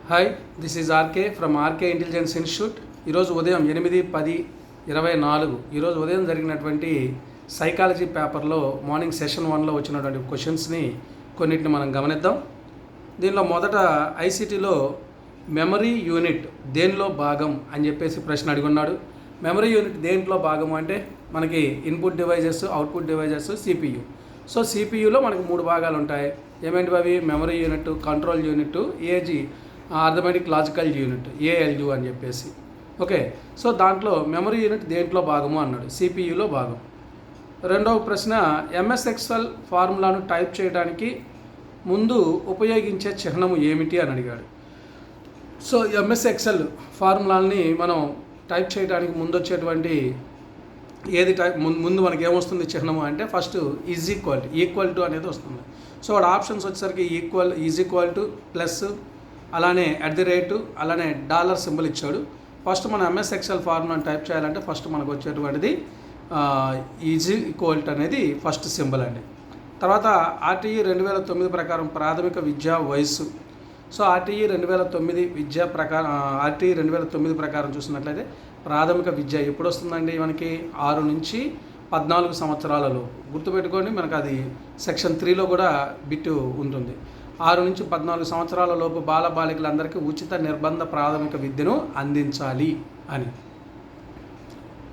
Hi, this is RK from RK intelligence institute. ఈరోజు ఉదయం 8/10/24 ఈరోజు ఉదయం జరిగినటువంటి సైకాలజీ పేపర్లో మార్నింగ్ సెషన్ 1లో వచ్చినటువంటి క్వశ్చన్స్ని కొన్నిటిని మనం గమనిద్దాం. దీనిలో మొదట ఐసీటీలో మెమరీ యూనిట్ దేనిలో భాగం అని చెప్పేసి ప్రశ్న అడిగి ఉన్నాడు. మెమరీ యూనిట్ దేంట్లో భాగము అంటే మనకి input devices, output devices, CPU. So సిపియులో మనకి 3 భాగాలు ఉంటాయి. ఏమేంటివి అవి? మెమరీ యూనిట్, కంట్రోల్ యూనిట్, ఏజీ అర్థమెటిక్ లాజికల్ యూనిట్, ఏఎల్యూ అని చెప్పేసి. ఓకే, సో దాంట్లో మెమరీ యూనిట్ దేంట్లో భాగము అన్నాడు, సిపియులో భాగం. రెండవ ప్రశ్న, ఎంఎస్ ఎక్సెల్ ఫార్ములాను టైప్ చేయడానికి ముందు ఉపయోగించే చిహ్నము ఏమిటి అని అడిగాడు. సో ఎంఎస్ ఎక్సెల్ ఫార్ములాని మనం టైప్ చేయడానికి ముందు వచ్చేటువంటి ఏది టైప్ ముందు మనకి ఏమొస్తుంది చిహ్నము అంటే ఫస్ట్ ఈక్వల్ టు అనేది వస్తుంది. సో వాడు ఆప్షన్స్ వచ్చేసరికి ఈజ్ ఈక్వల్ టు, ప్లస్, అలానే @ అలానే డాలర్ సింబల్ ఇచ్చాడు. ఫస్ట్ మనం ఎంఎస్ ఎక్సెల్ ఫార్ములాని టైప్ చేయాలంటే ఫస్ట్ మనకు వచ్చేటువంటిది ఈజ్ ఈక్వల్ టు అనేది ఫస్ట్ సింబల్ అండి. తర్వాత ఆర్టీఈ 2009 ప్రకారం ప్రాథమిక విద్యా వయస్సు. సో ఆర్టీఈ 2009 ప్రకారం చూసినట్లయితే ప్రాథమిక విద్య ఎప్పుడు వస్తుందండి మనకి 6 నుంచి 14 సంవత్సరాలలో. గుర్తుపెట్టుకోండి, మనకు అది సెక్షన్ 3లో కూడా బిట్టు ఉంటుంది. 6 నుంచి 14 సంవత్సరాల లోపు బాలబాలికలందరికీ ఉచిత నిర్బంధ ప్రాథమిక విద్యను అందించాలి అని.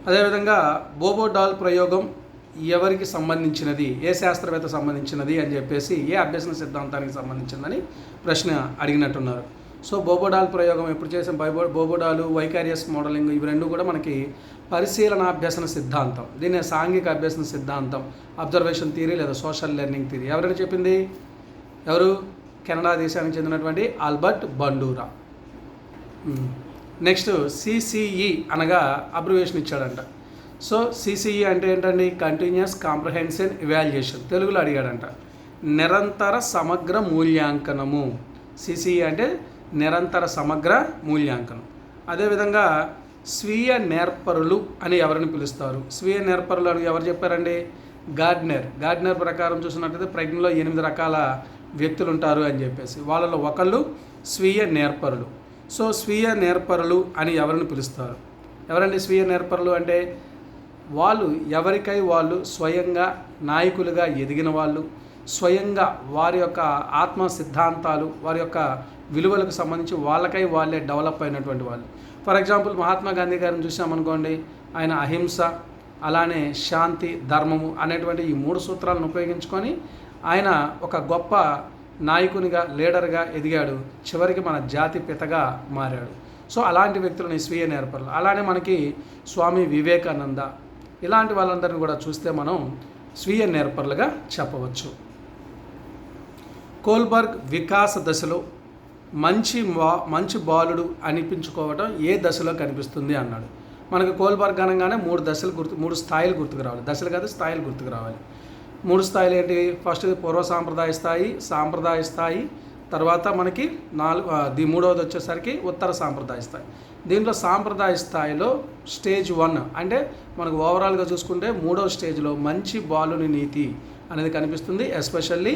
అదేవిధంగా బోబో డాల్ ప్రయోగం ఎవరికి సంబంధించినది, ఏ శాస్త్రవేత్త సంబంధించినది అని చెప్పేసి, ఏ అభ్యసన సిద్ధాంతానికి సంబంధించిందని ప్రశ్న అడిగినట్టున్నారు. సో బోబోడాల్ ప్రయోగం ఎప్పుడు చేసాం? బోబోడాలు, వైకారియస్ మోడలింగ్, ఇవి రెండు కూడా మనకి పరిశీలనాభ్యసన సిద్ధాంతం. దీన్ని సాంఘిక అభ్యసన సిద్ధాంతం, అబ్జర్వేషన్ థియరీ లేదా సోషల్ లెర్నింగ్ థియరీ. ఎవరైనా చెప్పింది? ఎవరు? కెనడా దేశానికి చెందినటువంటి ఆల్బర్ట్ బండూరా. నెక్స్ట్ సిసిఈ అనగా అబ్రివేషన్ ఇచ్చాడంట. సో సిసిఈ అంటే ఏంటండి? Continuous comprehensive evaluation. తెలుగులో అడిగాడంట. నిరంతర సమగ్ర మూల్యాంకనము. సిసిఈ అంటే నిరంతర సమగ్ర మూల్యాంకనం. అదేవిధంగా స్వీయ నేర్పరులు అని ఎవరిని పిలుస్తారు? స్వీయ నేర్పరులు అని ఎవరు చెప్పారండి? గార్డ్నర్ ప్రకారం చూసినట్లయితే ప్రజ్ఞలో 8 రకాల వ్యక్తులు ఉంటారు అని చెప్పేసి, వాళ్ళలో ఒకళ్ళు స్వీయ నేర్పరులు. సో స్వీయ నేర్పరులు అని ఎవరిని పిలుస్తారు? ఎవరండి స్వీయ నేర్పరులు అంటే? వాళ్ళు ఎవరికై వాళ్ళు స్వయంగా నాయకులుగా ఎదిగిన వాళ్ళు, స్వయంగా వారి యొక్క ఆత్మ సిద్ధాంతాలు, వారి యొక్క విలువలకు సంబంధించి వాళ్ళకై వాళ్ళే డెవలప్ అయినటువంటి వాళ్ళు. ఫర్ ఎగ్జాంపుల్ మహాత్మా గాంధీ గారిని చూసామనుకోండి, ఆయన అహింస, అలానే శాంతి, ధర్మము అనేటువంటి ఈ 3 సూత్రాలను ఉపయోగించుకొని ఆయన ఒక గొప్ప నాయకునిగా, లీడర్గా ఎదిగాడు. చివరికి మన జాతి పితగా మారాడు. సో అలాంటి వ్యక్తులని స్వీయ నేర్పరులు. అలానే మనకి స్వామి వివేకానంద, ఇలాంటి వాళ్ళందరినీ కూడా చూస్తే మనం స్వీయ నేర్పరులుగా చెప్పవచ్చు. కోల్బర్గ్ వికాస దశలో మంచి బాలుడు అనిపించుకోవడం ఏ దశలో కనిపిస్తుంది అన్నాడు. మనకు కోల్బర్గ్ అనగానే 3 స్థాయిలు గుర్తుకు రావాలి. దశలు కాదు, స్థాయిలు గుర్తుకు రావాలి. 3 స్థాయిలు ఏంటి? ఫస్ట్ పూర్వ సాంప్రదాయ స్థాయి, సాంప్రదాయ స్థాయి, తర్వాత మనకి మూడవది వచ్చేసరికి ఉత్తర సాంప్రదాయ స్థాయి. దీంట్లో సాంప్రదాయ స్థాయిలో స్టేజ్ 1 అంటే మనకు ఓవరాల్గా చూసుకుంటే 3వ స్టేజ్లో మంచి బాలుని నీతి అనేది కనిపిస్తుంది. ఎస్పెషల్లీ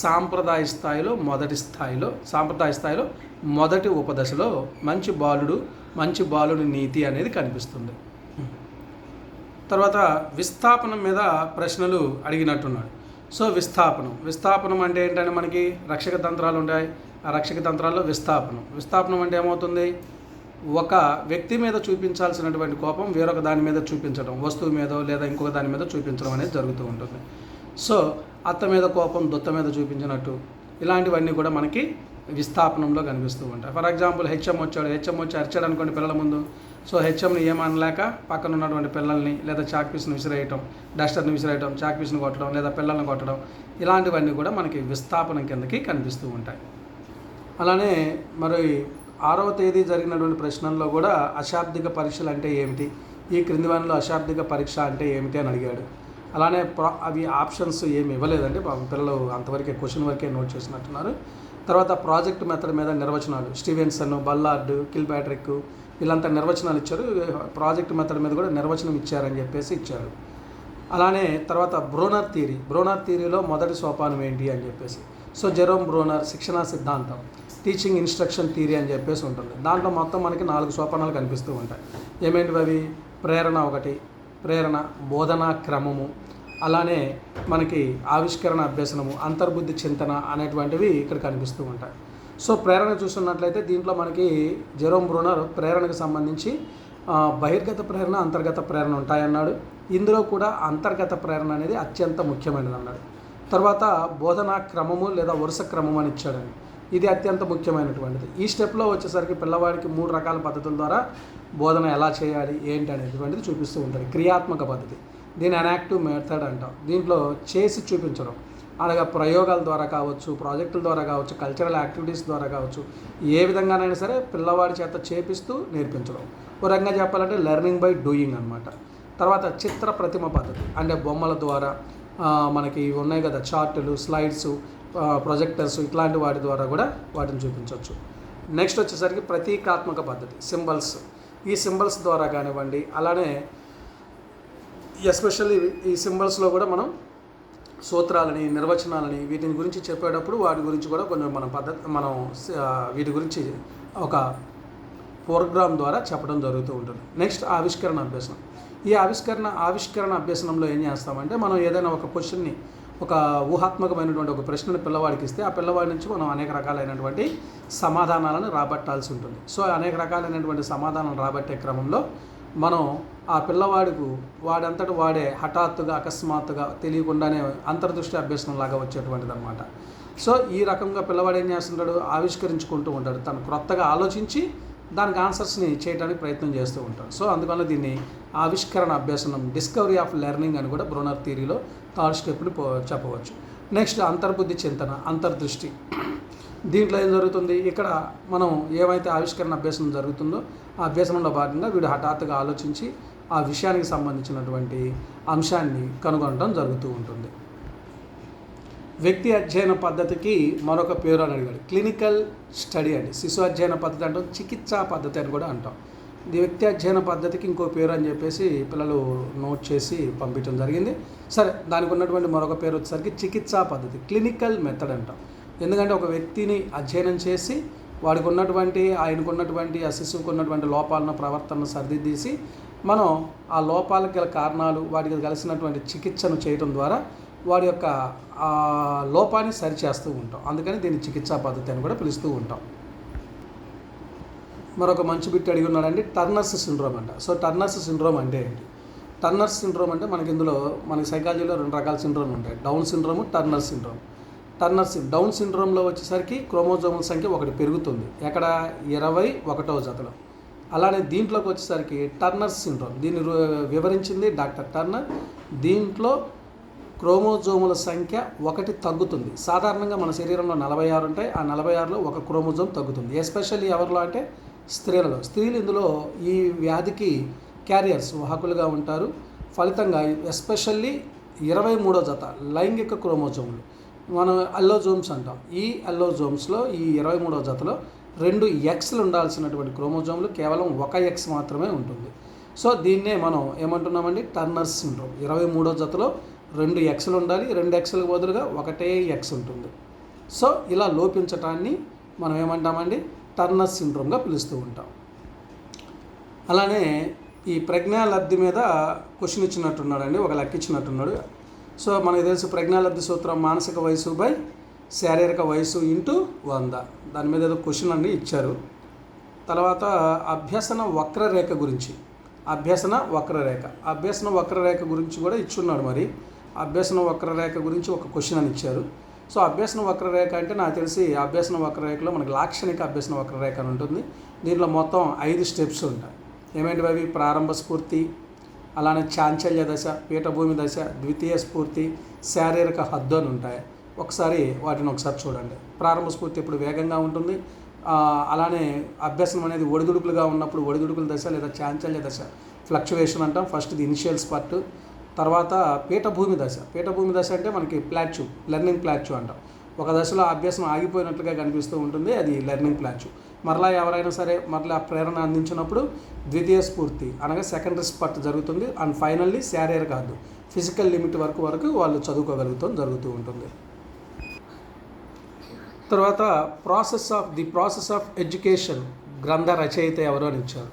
సాంప్రదాయ స్థాయిలో మొదటి ఉపదశలో మంచి బాలుని నీతి అనేది కనిపిస్తుంది. తర్వాత విస్థాపనం మీద ప్రశ్నలు అడిగినట్టున్నాడు. సో విస్థాపనం అంటే ఏంటంటే మనకి రక్షక తంత్రాలు ఉంటాయి. ఆ రక్షక తంత్రాల్లో విస్థాపనం అంటే ఏమవుతుంది? ఒక వ్యక్తి మీద చూపించాల్సినటువంటి కోపం వేరొక దాని మీద చూపించడం, వస్తువు మీద లేదా ఇంకొక దాని మీద చూపించడం అనేది జరుగుతూ ఉంటుంది. సో అత్త మీద కోపం దుత్త మీద చూపించినట్టు ఇలాంటివన్నీ కూడా మనకి విస్థాపనంలో కనిపిస్తూ ఉంటాయి. ఫర్ ఎగ్జాంపుల్ హెచ్ఎం వచ్చి అరిచాడు అనుకోండి పిల్లల ముందు. సో హెచ్ఎంని ఏమనలేక పక్కన ఉన్నటువంటి పిల్లల్ని లేదా చాక్ పీస్ని విసిరేయటం, డస్టర్ని విసిరేయటం, చాక్ పీస్ని కొట్టడం లేదా పిల్లల్ని కొట్టడం, ఇలాంటివన్నీ కూడా మనకి విస్థాపనం కిందకి కనిపిస్తూ ఉంటాయి. అలానే మరి 6వ తేదీ జరిగినటువంటి ప్రశ్నల్లో కూడా అశాబ్దిక పరీక్షలు అంటే ఏమిటి, ఈ క్రింది వానిలో అశాబ్దిక పరీక్ష అంటే ఏమిటి అని అడిగాడు. అలానే అవి ఆప్షన్స్ ఏమి ఇవ్వలేదండి, పిల్లలు అంతవరకే క్వశ్చన్ వరకే నోట్ చేసినట్టున్నారు. తర్వాత ప్రాజెక్ట్ మెథడ్ మీద నిర్వచనాలు, స్టీవెన్సన్, బల్లార్డ్, కిల్పాట్రిక్ వీళ్ళంతా నిర్వచనాలు ఇచ్చారు. ప్రాజెక్ట్ మెథడ్ మీద కూడా నిర్వచనం ఇచ్చారని చెప్పేసి ఇచ్చారు. అలానే తర్వాత బ్రోనర్ థియరీలో మొదటి సోపానం ఏంటి అని చెప్పేసి. సో జెరోమ్ బ్రోనర్ శిక్షణా సిద్ధాంతం, టీచింగ్ ఇన్స్ట్రక్షన్ థియరీ అని చెప్పేసి ఉంటుంది. దాంట్లో మొత్తం మనకి 4 సోపానాలు కనిపిస్తూ ఉంటాయి. ఏమేంటివి అవి? ప్రేరణ ఒకటి, ప్రేరణ, బోధనా క్రమము, అలానే మనకి ఆవిష్కరణ అభ్యసనము, అంతర్బుద్ధి చింతన అనేటువంటివి ఇక్కడ కనిపిస్తూ ఉంటాయి. సో ప్రేరణ చూస్తున్నట్లయితే దీంట్లో మనకి జెరోమ్ బ్రూనర్ ప్రేరణకు సంబంధించి బహిర్గత ప్రేరణ, అంతర్గత ప్రేరణ ఉంటాయన్నాడు. ఇందులో కూడా అంతర్గత ప్రేరణ అనేది అత్యంత ముఖ్యమైనది అన్నాడు. తర్వాత బోధనా క్రమము లేదా వరుస క్రమం అని ఇచ్చాడని, ఇది అత్యంత ముఖ్యమైనటువంటిది. ఈ స్టెప్లో వచ్చేసరికి పిల్లవాడికి 3 రకాల పద్ధతుల ద్వారా బోధన ఎలా చేయాలి ఏంటి అనేటువంటిది చూపిస్తూ ఉంటాడు. క్రియాత్మక పద్ధతి, దీని అనాక్టివ్ మెథడ్ అంటాం. దీంట్లో చేసి చూపించడం, అనగా ప్రయోగాల ద్వారా కావచ్చు, ప్రాజెక్టుల ద్వారా కావచ్చు, కల్చరల్ యాక్టివిటీస్ ద్వారా కావచ్చు, ఏ విధంగానైనా సరే పిల్లవాడి చేత చేపిస్తూ నేర్పించడం. ఒక రకంగా చెప్పాలంటే లెర్నింగ్ బై డూయింగ్ అనమాట. తర్వాత చిత్ర ప్రతిమ పద్ధతి, అంటే బొమ్మల ద్వారా మనకి ఉన్నాయి కదా చార్టులు, స్లైడ్స్, ప్రొజెక్టర్స్, ఇట్లాంటి వాటి ద్వారా కూడా వాటిని చూపించవచ్చు. నెక్స్ట్ వచ్చేసరికి ప్రతీకాత్మక పద్ధతి, సింబల్స్. ఈ సింబల్స్ ద్వారా కానివ్వండి, అలానే ఎస్పెషల్లీ ఈ సింబల్స్లో కూడా మనం సూత్రాలని, నిర్వచనాలని, వీటిని గురించి చెప్పేటప్పుడు వాటి గురించి కూడా కొంచెం మనం వీటి గురించి ఒక ప్రోగ్రామ్ ద్వారా చెప్పడం జరుగుతూ ఉంటుంది. నెక్స్ట్ ఆవిష్కరణ అభ్యసనం. ఈ ఆవిష్కరణ అభ్యసనంలో ఏం చేస్తామంటే, మనం ఏదైనా ఒక క్వశ్చన్ని, ఒక ఊహాత్మకమైనటువంటి ఒక ప్రశ్నను పిల్లవాడికి ఇస్తే ఆ పిల్లవాడి నుంచి మనం అనేక రకాలైనటువంటి సమాధానాలను రాబట్టాల్సి ఉంటుంది. సో అనేక రకాలైనటువంటి సమాధానాలు రాబట్టే క్రమంలో మనం ఆ పిల్లవాడికి వాడంతట వాడే హఠాత్తుగా, అకస్మాత్తుగా, తెలియకుండానే అంతర్దృష్టి అభ్యసనం లాగా వచ్చేటువంటిది అనమాట. సో ఈ రకంగా పిల్లవాడు ఏం చేస్తుంటాడు? ఆవిష్కరించుకుంటూ ఉంటాడు. తను క్రొత్తగా ఆలోచించి దానికి ఆన్సర్స్ని చేయడానికి ప్రయత్నం చేస్తూ ఉంటాడు. సో అందువల్ల దీన్ని ఆవిష్కరణ అభ్యసనం, డిస్కవరీ ఆఫ్ లెర్నింగ్ అని కూడా బ్రూనర్ థియరీలో 3rd స్టెప్ని చెప్పవచ్చు. నెక్స్ట్ అంతర్బుద్ధి చింతన, అంతర్దృష్టి. దీంట్లో ఏం జరుగుతుంది? ఇక్కడ మనం ఏమైతే ఆవిష్కరణ అభ్యసనం జరుగుతుందో ఆ అభ్యసనంలో భాగంగా వీడు హఠాత్తుగా ఆలోచించి ఆ విషయానికి సంబంధించినటువంటి అంశాన్ని కనుగొనడం జరుగుతూ ఉంటుంది. వ్యక్తి అధ్యయన పద్ధతికి మరొక పేరు అని అడిగాడు, క్లినికల్ స్టడీ అండి. శిశు అధ్యయన పద్ధతి అంటాం, చికిత్సా పద్ధతి అని కూడా అంటాం. ఇది వ్యక్తి అధ్యయన పద్ధతికి ఇంకో పేరు అని చెప్పేసి పిల్లలు నోట్ చేసి పంపించడం జరిగింది. సరే, దానికి ఉన్నటువంటి మరొక పేరు వచ్చేసరికి చికిత్సా పద్ధతి, క్లినికల్ మెథడ్ అంటాం. ఎందుకంటే ఒక వ్యక్తిని అధ్యయనం చేసి వాడికి ఉన్నటువంటి, ఆయనకున్నటువంటి, ఆ శిశువుకు ఉన్నటువంటి లోపాలను, ప్రవర్తనను సరిదిద్దేసి మనం ఆ లోపాలకు గల కారణాలు, వాటికి కలిసినటువంటి చికిత్సను చేయడం ద్వారా వాడి యొక్క లోపాన్ని సరిచేస్తూ ఉంటాం. అందుకని దీన్ని చికిత్సా పద్ధతి అని కూడా పిలుస్తూ ఉంటాం. మరొక మంచి బిట్ అడిగి ఉన్నాడండి, టర్నర్స్ సిండ్రోమ్ అంట. సో టర్నర్స్ సిండ్రోమ్ అంటే ఏంటి? టర్నర్స్ సిండ్రోమ్ అంటే మనకి సైకాలజీలో 2 రకాల సిండ్రోమ్ ఉంటాయి, Down syndrome, Turner syndrome. Down సిండ్రోమ్లో వచ్చేసరికి క్రోమోజోముల సంఖ్య 1 పెరుగుతుంది. ఎక్కడ? 21వ జతలో. అలానే దీంట్లోకి వచ్చేసరికి టర్నర్ సిండ్రోమ్, దీన్ని వివరించింది డాక్టర్ టర్నర్. దీంట్లో క్రోమోజోముల సంఖ్య 1 తగ్గుతుంది. సాధారణంగా మన శరీరంలో 46 ఉంటాయి, ఆ 46లో 1 క్రోమోజోమ్ తగ్గుతుంది. ఎస్పెషల్లీ ఎవరిలో అంటే స్త్రీలలో. స్త్రీలు ఇందులో ఈ వ్యాధికి క్యారియర్స్, వాహకులుగా ఉంటారు. ఫలితంగా ఎస్పెషల్లీ 23వ జత లైంగిక క్రోమోజోములు, మనం అల్లోజోమ్స్ అంటాం. ఈ అల్లోజోమ్స్లో ఈ 23వ జతలో 2 ఎక్స్లు ఉండాల్సినటువంటి క్రోమోజోములు కేవలం 1 ఎక్స్ మాత్రమే ఉంటుంది. సో దీన్నే మనం ఏమంటున్నామండి? Turner syndrome. 23వ జతలో 2 ఎక్స్లు ఉండాలి, 2 ఎక్స్లకు బదులుగా 1 ఎక్స్ ఉంటుంది. సో ఇలా లోపించటాన్ని మనం ఏమంటామండి? టర్నర్ సిండ్రోమ్గా పిలుస్తూ ఉంటాం. అలానే ఈ ప్రజ్ఞాలబ్ధి మీద క్వశ్చన్ ఇచ్చినట్టున్నాడండి, ఒక లెక్క ఇచ్చినట్టున్నాడు. సో మనకు తెలుసు ప్రజ్ఞాలబ్ధి సూత్రం మానసిక వయసు బై శారీరక వయసు ఇంటూ 100. దాని మీద ఏదో క్వశ్చన్ అన్నీ ఇచ్చారు. తర్వాత అభ్యసన వక్రరేఖ గురించి, అభ్యసన వక్రరేఖ గురించి కూడా ఇచ్చున్నాడు. మరి అభ్యసన వక్రరేఖ గురించి ఒక క్వశ్చన్ అని ఇచ్చారు. సో అభ్యసన వక్రరేఖ అంటే నాకు తెలిసి అభ్యసన వక్రరేఖలో మనకి లాక్షణిక అభ్యసన వక్రరేఖ అని ఉంటుంది. దీంట్లో మొత్తం 5 స్టెప్స్ ఉంటాయి. ఏమేంటివి అవి? ప్రారంభ స్ఫూర్తి, అలానే చాంచల్య దశ, పీఠభూమి దశ, ద్వితీయ స్ఫూర్తి, శారీరక హద్దు అని ఉంటాయి. వాటిని ఒకసారి చూడండి. ప్రారంభ స్ఫూర్తి ఇప్పుడు వేగంగా ఉంటుంది. అలానే అభ్యసనం అనేది ఒడిదుడుకులుగా ఉన్నప్పుడు ఒడిదుడుకుల దశ లేదా చాంచల్య దశ, ఫ్లక్చువేషన్ అంటాం. ఫస్ట్ ఇది ఇనిషియల్ స్పాట్. తర్వాత పీఠభూమి దశ అంటే మనకి ప్లాట్యూ, లెర్నింగ్ ప్లాట్యూ అంటాం. ఒక దశలో అభ్యాసం ఆగిపోయినట్లుగా కనిపిస్తూ ఉంటుంది, అది లెర్నింగ్ ప్లాట్యూ. మరలా ఎవరైనా సరే మరలా ప్రేరణ అందించినప్పుడు ద్వితీయ స్ఫూర్తి అనగా సెకండరీ స్పాట్ జరుగుతుంది. అండ్ ఫైనల్లీ శారీరక హద్దు, ఫిజికల్ లిమిట్ వరకు వాళ్ళు చదువుకోగలుగుతాం జరుగుతూ ఉంటుంది. తర్వాత ప్రాసెస్ ఆఫ్ ఎడ్యుకేషన్ గ్రంథ రచయిత ఎవరు అని ఇచ్చారు.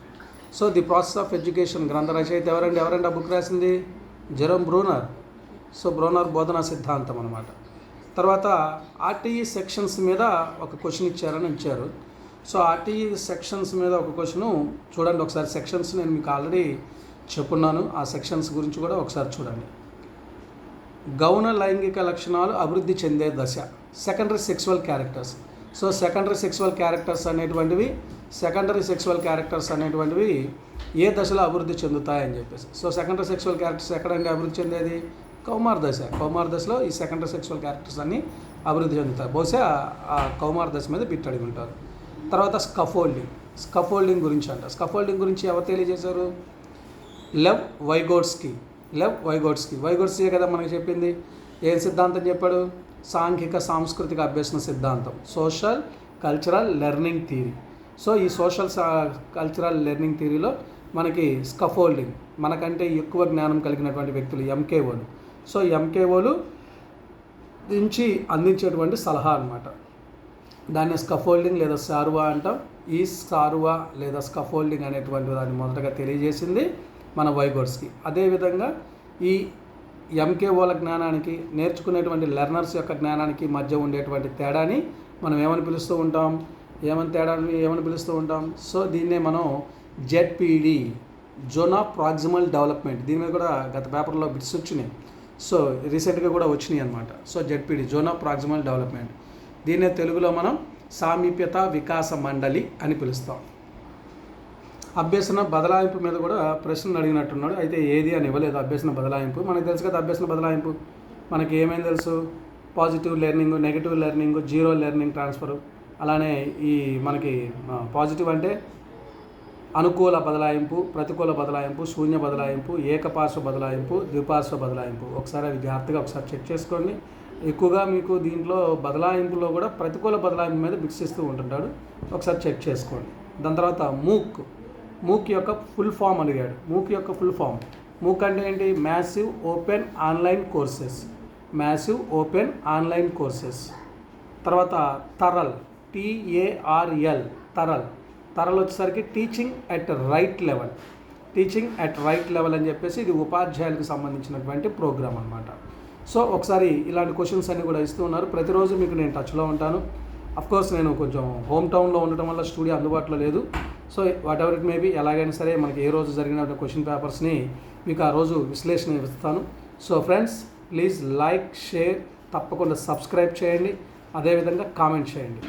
So the process of education గ్రంథ రచయిత ఎవరండి ఆ బుక్ రాసింది? Jerome Bruner. సో బ్రూనర్ బోధనా సిద్ధాంతం అనమాట. తర్వాత ఆర్టీఈ సెక్షన్స్ మీద ఒక క్వశ్చన్ ఇచ్చారు. సో ఆర్టీఈ సెక్షన్స్ మీద ఒక క్వశ్చను చూడండి ఒకసారి. సెక్షన్స్ నేను మీకు ఆల్రెడీ చెప్పున్నాను, ఆ సెక్షన్స్ గురించి కూడా ఒకసారి చూడండి. గౌణ లైంగిక లక్షణాలు అభివృద్ధి చెందే దశ, secondary sexual characters. So secondary sexual characters అనేటువంటివి ఏ దశలో అభివృద్ధి చెందుతాయని చెప్పేసి. సో సెకండరీ సెక్సువల్ క్యారెక్టర్స్ ఎక్కడండి అభివృద్ధి చెందేది? కౌమార దశలో ఈ సెకండరీ సెక్సువల్ క్యారెక్టర్స్ అన్నీ అభివృద్ధి చెందుతాయి. బహుశా ఆ కౌమార దశ మీద బిట్ అడిగి ఉంటారు. తర్వాత స్కఫోల్డింగ్ గురించి అంట. స్కఫోల్డింగ్ గురించి ఎవరు తెలియజేశారు? లెవ్ వైగోట్స్కీ కదా మనకి చెప్పింది. ఏం సిద్ధాంతం చెప్పాడు? సాంఘిక సాంస్కృతిక అభ్యసన సిద్ధాంతం, social cultural learning theory. So ఈ సోషల్ కల్చరల్ లెర్నింగ్ థియరీలో మనకి స్కఫోల్డింగ్, మనకంటే ఎక్కువ జ్ఞానం కలిగినటువంటి వ్యక్తులు ఎంకేఓలు. సో ఎంకేఓలు నుంచి అందించేటువంటి సలహా అనమాట. దాన్ని స్కఫోల్డింగ్ లేదా సారువా అంటాం. ఈ సారువా లేదా స్కఫోల్డింగ్ అనేటువంటి దాన్ని మొదటగా తెలియజేసింది మన వైగోట్స్కీ. అదేవిధంగా ఈ ఎంకేఓల జ్ఞానానికి, నేర్చుకునేటువంటి లెర్నర్స్ యొక్క జ్ఞానానికి మధ్య ఉండేటువంటి తేడాని మనం ఏమని పిలుస్తూ ఉంటాం? సో దీన్నే మనం ZPD, zone of proximal development. దీని మీద కూడా గత పేపర్లో బిట్స్ వచ్చినాయి. సో రీసెంట్గా కూడా వచ్చినాయి అనమాట. So ZPD, zone of proximal development. దీన్నే తెలుగులో మనం సామీప్యత వికాస మండలి అని పిలుస్తాం. అభ్యసన బదలాయింపు మీద కూడా ప్రశ్నలు అడిగినట్టున్నాడు. అయితే ఏది అని ఇవ్వలేదు. అభ్యసన బదలాయింపు మనకు తెలుసు కదా. అభ్యసన బదలాయింపు మనకి ఏమేమి తెలుసు? Positive learning, negative learning, zero learning transfer. అలానే ఈ మనకి పాజిటివ్ అంటే అనుకూల బదలాయింపు, ప్రతికూల బదలాయింపు, శూన్య బదలాయింపు, ఏకపార్శ్వ బదలాయింపు, ద్విపార్శ్వ బదలాయింపు. ఒకసారి జాగ్రత్తగా చెక్ చేసుకోండి. ఎక్కువగా మీకు దీంట్లో బదలాయింపులో కూడా ప్రతికూల బదలాయింపు మీద బిట్స్ ఇస్తూ ఉంటుంటాడు, ఒకసారి చెక్ చేసుకోండి. దాని తర్వాత మూక్ యొక్క ఫుల్ ఫామ్ అడిగాడు. మూక్ అంటే ఏంటి? Massive open online courses. తర్వాత తరల్, TARL, తరల్ వచ్చేసరికి టీచింగ్ అట్ రైట్ లెవెల్ అని చెప్పేసి ఇది ఉపాధ్యాయులకు సంబంధించినటువంటి ప్రోగ్రామ్ అనమాట. సో ఒకసారి ఇలాంటి క్వశ్చన్స్ అన్నీ కూడా ఇస్తూ ఉన్నారు. ప్రతిరోజు మీకు నేను టచ్లో ఉంటాను. అఫ్కోర్స్ నేను కొంచెం హోమ్ టౌన్లో ఉండటం వల్ల స్టూడియో అందుబాటులో లేదు. So what ever it maybe, ఎలాగైనా సరే మనకి ఏ రోజు జరిగిన క్వశ్చన్ పేపర్స్ని మీకు ఆ రోజు విశ్లేషణ ఇస్తాను. So friends, please like, share, తప్పకుండా సబ్స్క్రైబ్ చేయండి, అదేవిధంగా కామెంట్ చేయండి.